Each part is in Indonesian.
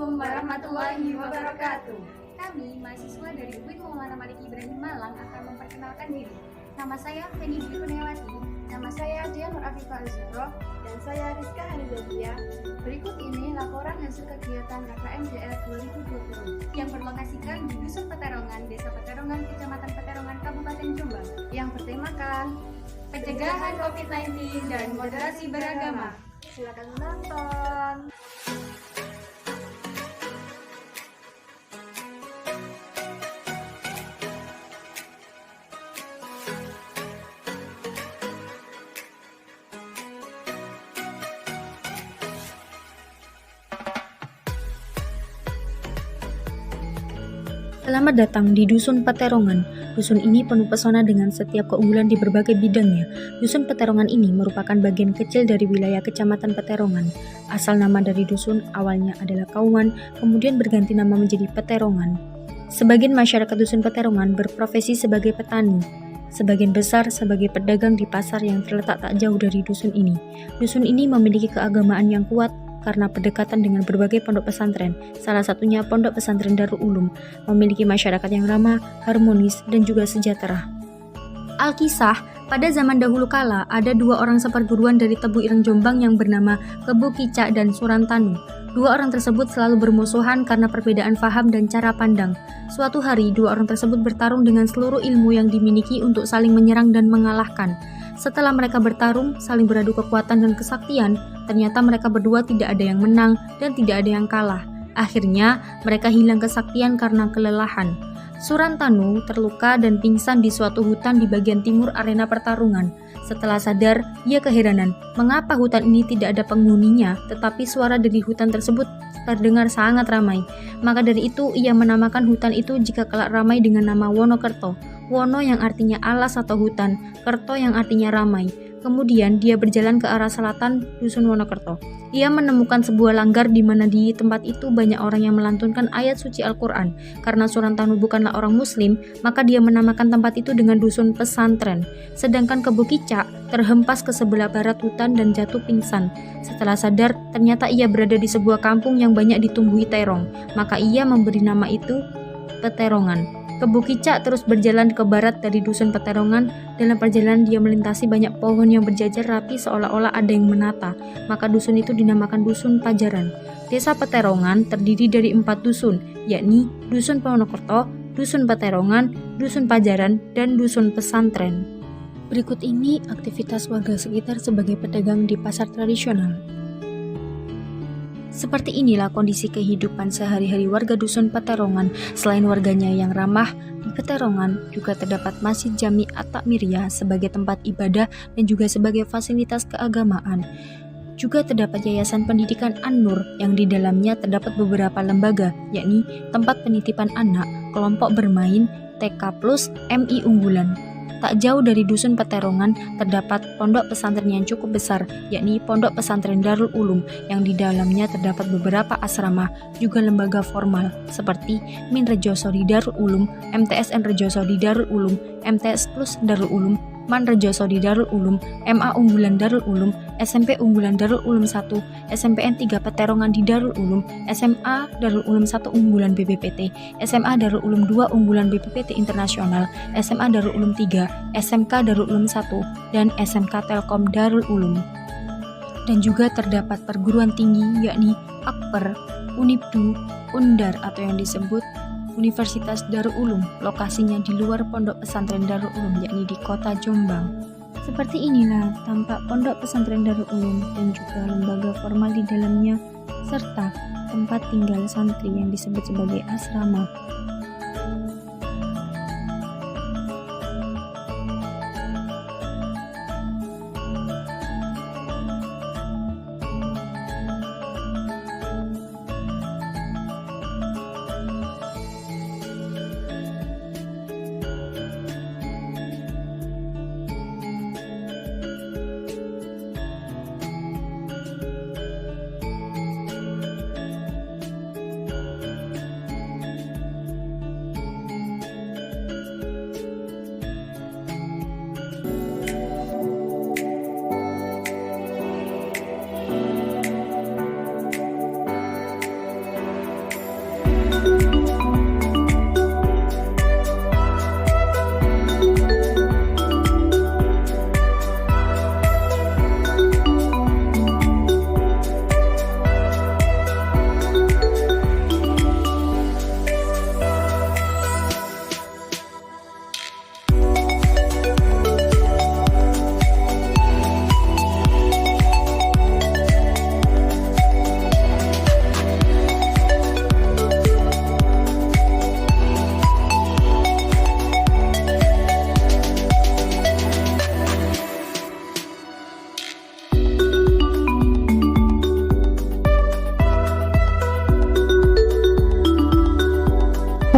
Assalamualaikum warahmatullahi wabarakatuh. Kami, mahasiswa dari UIN Muhammad Malik Ibrahim Malang akan memperkenalkan diri. Nama saya Feni Dwi Kurniawati. Nama saya Dian Nur Afifah Azharo. Dan saya Rizka Hanizazia. Berikut ini laporan hasil kegiatan KKMJR 2020 yang berlokasikan di Dusun Peterongan, Desa Peterongan, Kecamatan Peterongan, Kabupaten Jombang, yang bertemakan pencegahan COVID-19 dan moderasi beragama. Silakan menonton. Selamat datang di Dusun Peterongan. Dusun ini penuh pesona dengan setiap keunggulan di berbagai bidangnya. Dusun Peterongan ini merupakan bagian kecil dari wilayah Kecamatan Peterongan. Asal nama dari dusun awalnya adalah Kauman, kemudian berganti nama menjadi Peterongan. Sebagian masyarakat Dusun Peterongan berprofesi sebagai petani. Sebagian besar sebagai pedagang di pasar yang terletak tak jauh dari dusun ini. Dusun ini memiliki keagamaan yang kuat karena berdekatan dengan berbagai pondok pesantren, salah satunya Pondok Pesantren Darul Ulum, memiliki masyarakat yang ramah, harmonis, dan juga sejahtera. Alkisah, pada zaman dahulu kala, ada dua orang seperguruan dari Tebu Ireng Jombang yang bernama Kebu Kicak dan Surantanu. Dua orang tersebut selalu bermusuhan karena perbedaan faham dan cara pandang. Suatu hari, dua orang tersebut bertarung dengan seluruh ilmu yang dimiliki untuk saling menyerang dan mengalahkan. Setelah mereka bertarung, saling beradu kekuatan dan kesaktian, ternyata mereka berdua tidak ada yang menang dan tidak ada yang kalah. Akhirnya, mereka hilang kesaktian karena kelelahan. Surantanu terluka dan pingsan di suatu hutan di bagian timur arena pertarungan. Setelah sadar, ia keheranan, mengapa hutan ini tidak ada penghuninya, tetapi suara dari hutan tersebut terdengar sangat ramai. Maka dari itu, ia menamakan hutan itu jika kelak ramai dengan nama Wonokerto. Wono yang artinya alas atau hutan, Kerto yang artinya ramai. Kemudian dia berjalan ke arah selatan Dusun Wonokerto. Ia menemukan sebuah langgar di mana di tempat itu banyak orang yang melantunkan ayat suci Al-Quran. Karena Surantanu bukanlah orang muslim, maka dia menamakan tempat itu dengan Dusun Pesantren. Sedangkan Kebu Kicak terhempas ke sebelah barat hutan dan jatuh pingsan. Setelah sadar, ternyata ia berada di sebuah kampung yang banyak ditumbuhi terong. Maka ia memberi nama itu Peterongan. Kebu Kicak terus berjalan ke barat dari Dusun Peterongan. Dalam perjalanan dia melintasi banyak pohon yang berjajar rapi seolah-olah ada yang menata. Maka dusun itu dinamakan Dusun Pajaran. Desa Peterongan terdiri dari 4 dusun, yakni Dusun Wonokerto, Dusun Peterongan, Dusun Pajaran, dan Dusun Pesantren. Berikut ini aktivitas warga sekitar sebagai pedagang di pasar tradisional. Seperti inilah kondisi kehidupan sehari-hari warga Dusun Peterongan. Selain warganya yang ramah, di Peterongan juga terdapat Masjid Jami At-Takmiriyah sebagai tempat ibadah dan juga sebagai fasilitas keagamaan. Juga terdapat Yayasan Pendidikan An-Nur yang di dalamnya terdapat beberapa lembaga, yakni tempat penitipan anak, kelompok bermain, TK+, MI unggulan. Tak jauh dari Dusun Peterongan terdapat pondok pesantren yang cukup besar, yakni Pondok Pesantren Darul Ulum yang di dalamnya terdapat beberapa asrama, juga lembaga formal seperti Min Rejosodi Darul Ulum, MTSN Rejosodi Darul Ulum, MTS Plus Darul Ulum, Man Rejosodi Darul Ulum, MA Unggulan Darul Ulum, SMP Unggulan Darul Ulum 1, SMPN 3 Peterongan di Darul Ulum, SMA Darul Ulum 1 Unggulan BPPT, SMA Darul Ulum 2 Unggulan BPPT Internasional, SMA Darul Ulum 3, SMK Darul Ulum 1, dan SMK Telkom Darul Ulum. Dan juga terdapat perguruan tinggi yakni Akper, Unibdu, Undar atau yang disebut Universitas Darul Ulum, lokasinya di luar Pondok Pesantren Darul Ulum, yakni di kota Jombang. Seperti inilah tampak Pondok Pesantren Darul Ulum dan juga lembaga formal di dalamnya, serta tempat tinggal santri yang disebut sebagai asrama.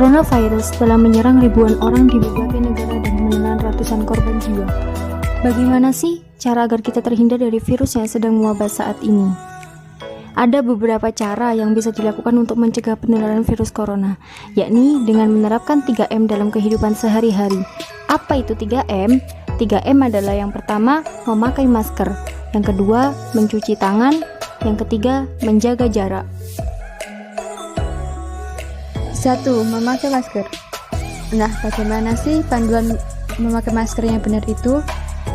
Coronavirus telah menyerang ribuan orang di berbagai negara dan menelan ratusan korban jiwa. Bagaimana sih cara agar kita terhindar dari virus yang sedang mewabah saat ini? Ada beberapa cara yang bisa dilakukan untuk mencegah penularan virus corona, yakni dengan menerapkan 3M dalam kehidupan sehari-hari. Apa itu 3M? 3M adalah yang pertama, memakai masker, yang kedua, mencuci tangan, yang ketiga, menjaga jarak. 1. Memakai masker. Nah, bagaimana sih panduan memakai masker yang benar itu?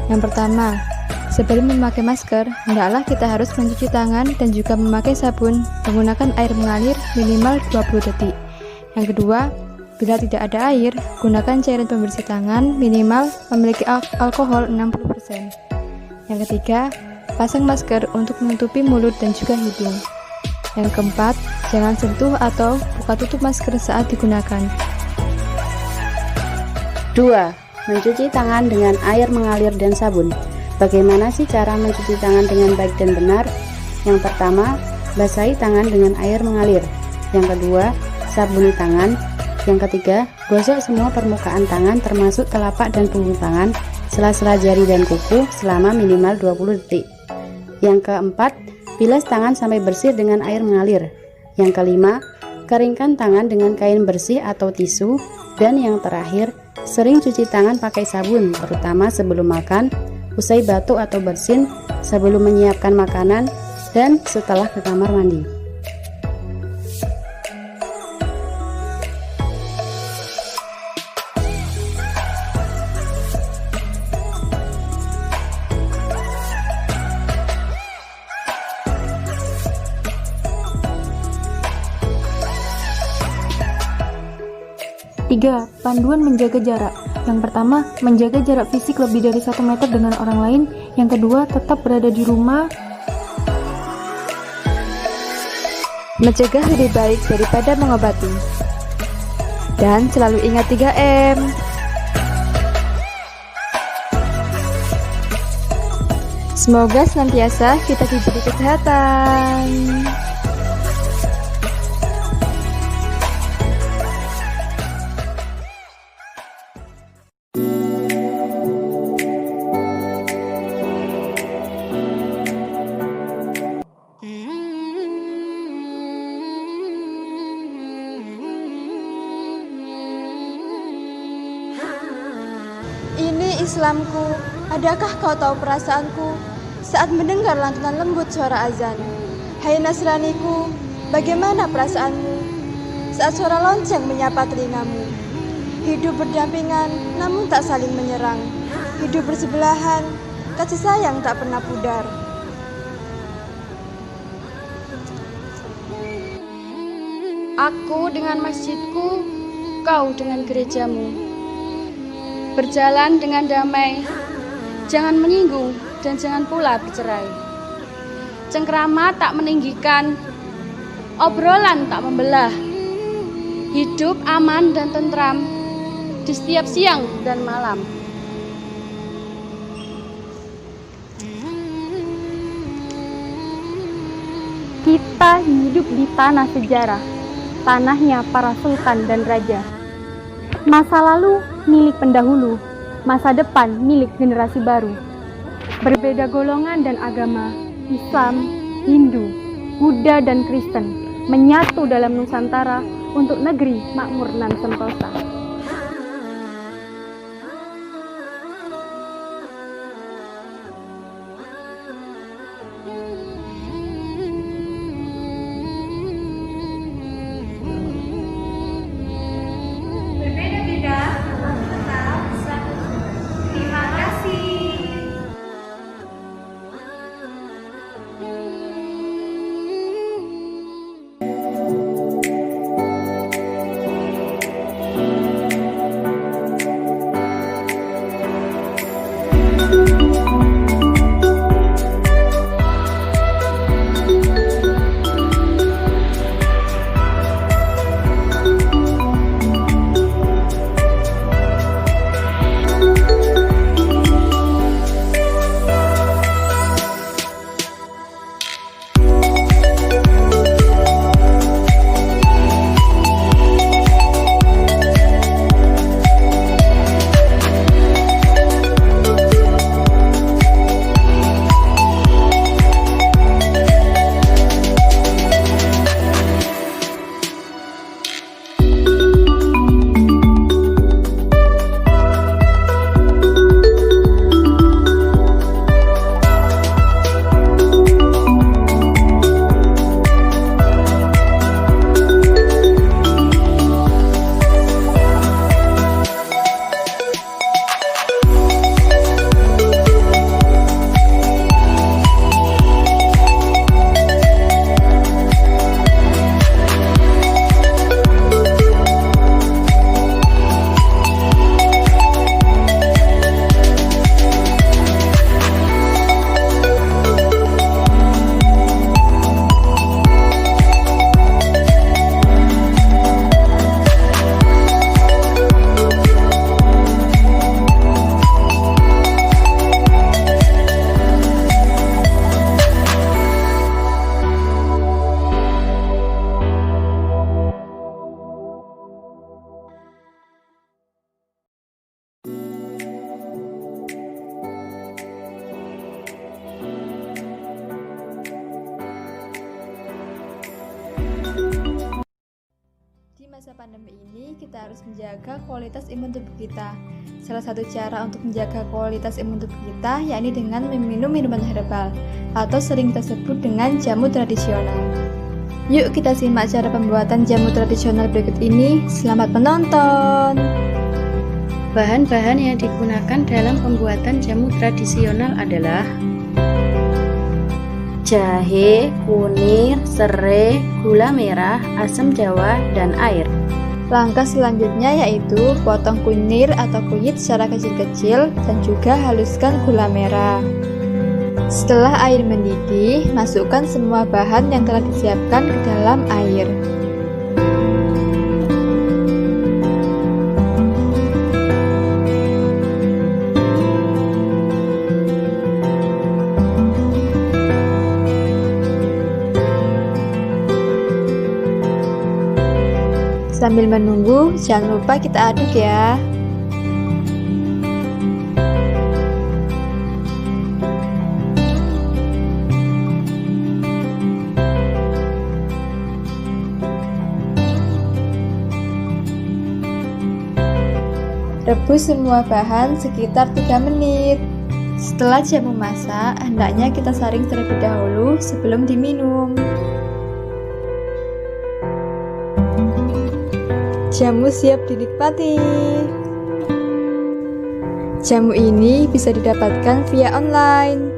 Yang pertama, sebelum memakai masker, hendaklah kita harus mencuci tangan dan juga memakai sabun menggunakan air mengalir minimal 20 detik. Yang kedua, bila tidak ada air, gunakan cairan pembersih tangan minimal memiliki alkohol 60%. Yang ketiga, pasang masker untuk menutupi mulut dan juga hidung. Yang keempat, jangan sentuh atau buka tutup masker saat digunakan. 2. Mencuci tangan dengan air mengalir dan sabun. Bagaimana sih cara mencuci tangan dengan baik dan benar? Yang pertama, basahi tangan dengan air mengalir. Yang kedua, sabuni tangan. Yang ketiga, gosok semua permukaan tangan termasuk telapak dan punggung tangan, sela-sela jari dan kuku selama minimal 20 detik. Yang keempat, bilas tangan sampai bersih dengan air mengalir. Yang kelima, keringkan tangan dengan kain bersih atau tisu. Dan yang terakhir, sering cuci tangan pakai sabun, terutama sebelum makan, usai batuk atau bersin, sebelum menyiapkan makanan, dan setelah ke kamar mandi. Tiga, panduan menjaga jarak. Yang pertama, menjaga jarak fisik lebih dari 1 meter dengan orang lain. Yang kedua, tetap berada di rumah. Mencegah lebih baik daripada mengobati. Dan selalu ingat 3M. Semoga senantiasa kita diberi kesehatan. Ini Islamku, adakah kau tahu perasaanku saat mendengar lantunan lembut suara azan? Hai Nasraniku, bagaimana perasaanmu saat suara lonceng menyapa telingamu? Hidup berdampingan namun tak saling menyerang. Hidup bersebelahan, kasih sayang tak pernah pudar. Aku dengan masjidku, kau dengan gerejamu. Berjalan dengan damai, jangan menyinggung dan jangan pula bercerai. Cengkrama tak meninggikan, obrolan tak membelah. Hidup aman dan tentram di setiap siang dan malam. Kita hidup di tanah sejarah, tanahnya para sultan dan raja. Masa lalu milik pendahulu, masa depan milik generasi baru. Berbeda golongan dan agama, Islam, Hindu, Buddha dan Kristen menyatu dalam Nusantara untuk negeri makmur nan sentosa. Berbeda-beda, tetap satu. Terima kasih. pandemi ini kita harus menjaga kualitas imun tubuh kita. Salah satu cara untuk menjaga kualitas imun tubuh kita yakni dengan meminum minuman herbal atau sering kita sebut dengan jamu tradisional. Yuk kita simak cara pembuatan jamu tradisional berikut ini. Selamat menonton. Bahan-bahan yang digunakan dalam pembuatan jamu tradisional adalah jahe, kunir, serai, gula merah, asam jawa, dan air. Langkah selanjutnya yaitu potong kunir atau kunyit secara kecil-kecil dan juga haluskan gula merah. Setelah air mendidih, masukkan semua bahan yang telah disiapkan ke dalam air. Sambil menunggu, jangan lupa kita aduk ya. Rebus semua bahan sekitar 3 menit. Setelah jamu masak, hendaknya kita saring terlebih dahulu sebelum diminum. Jamu siap dinikmati. Jamu ini bisa didapatkan via online.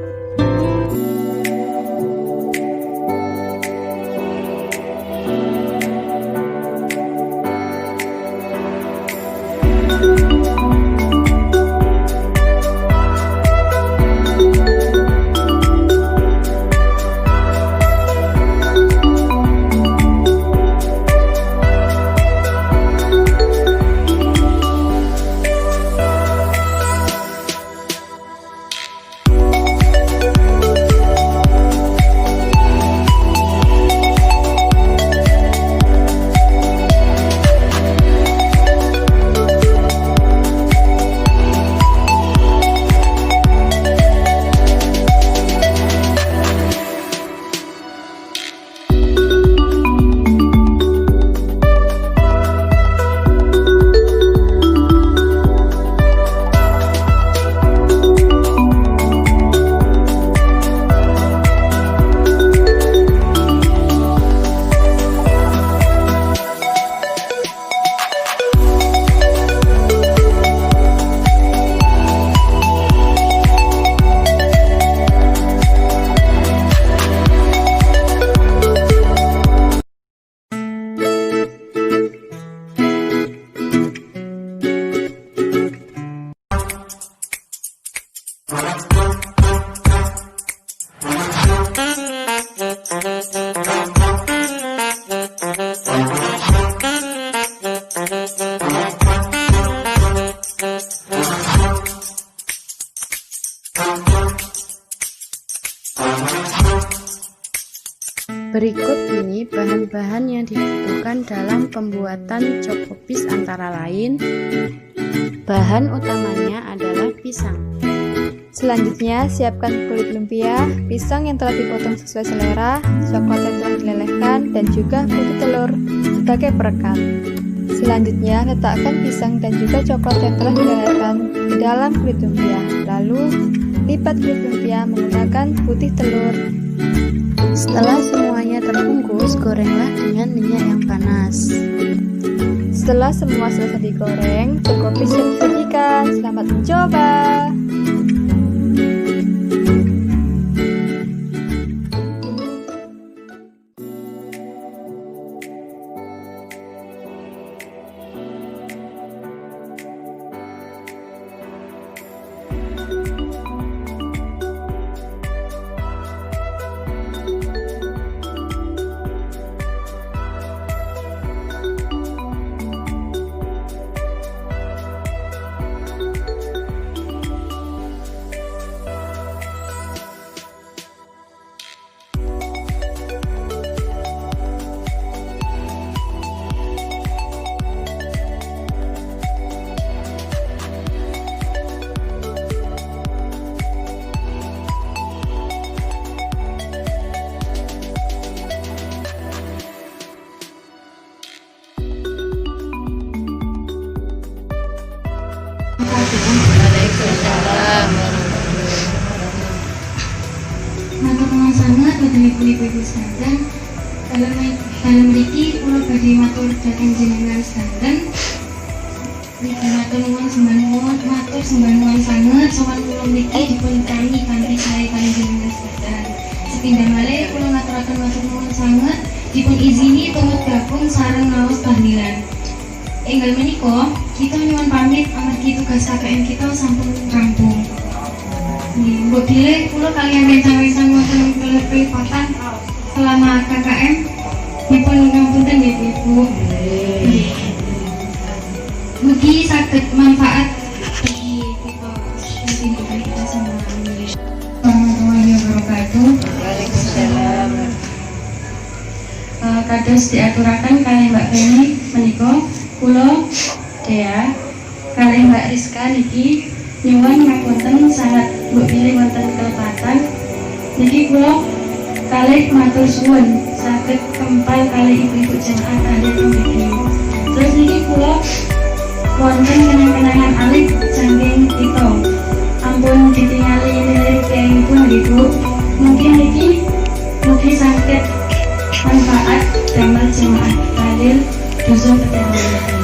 Berikut ini bahan-bahan yang dibutuhkan dalam pembuatan cokopis antara lain. Bahan utamanya adalah pisang. Selanjutnya, siapkan kulit lumpia, pisang yang telah dipotong sesuai selera, coklat yang telah dilelehkan, dan juga putih telur sebagai perekat. Selanjutnya, letakkan pisang dan juga coklat yang telah dilelehkan di dalam kulit lumpia. Lalu, lipat kulit lumpia menggunakan putih telur. Setelah semuanya terbungkus, gorenglah dengan minyak yang panas. Setelah semua selesai digoreng, cokopis siap disajikan. Selamat mencoba! nuwun sanget boten ibu-ibu sedanten. Dalam mriki kula badhe matur dhateng jenengan sedanten. Matur nuwun sembah nuwun sanget sowan kula mriki dipun kami kanthi sae kaliyan jenengan sedanten. Sepindhah malih kula ngaturaken matur nuwun sanget dipun izini tumut gabung sareng ngaos tahlilan. Enggal menika kita nyuwun pamit amargi tugas KKN kita sampun rampung. Mbok bilih kula kaliyan rencang-rencang wonten kelepatan selama KKN dipun ngapunten nggih Ibu. Mugi saged manfaat bagi kita pendidikan kita semua. Warahmatullahi wabarakatuh. Waalaikumsalam. Kados diaturaken kalih Mbak Feni menika kula Dea kalih Mbak Rizka niki nyuwun ngapunten sangat mbok pilih wonten kelepatan niki kula kalih matur suwun saged kempal kalih ibu-ibu jemaah kalih mriki. Terus niki kula wonten kenang-kenangan alit saking kita. Ampun ditingali lirik kengipun Ibu. Mungkin niki mugi saged manfaat damel jemaah kalih dusun Peterongan.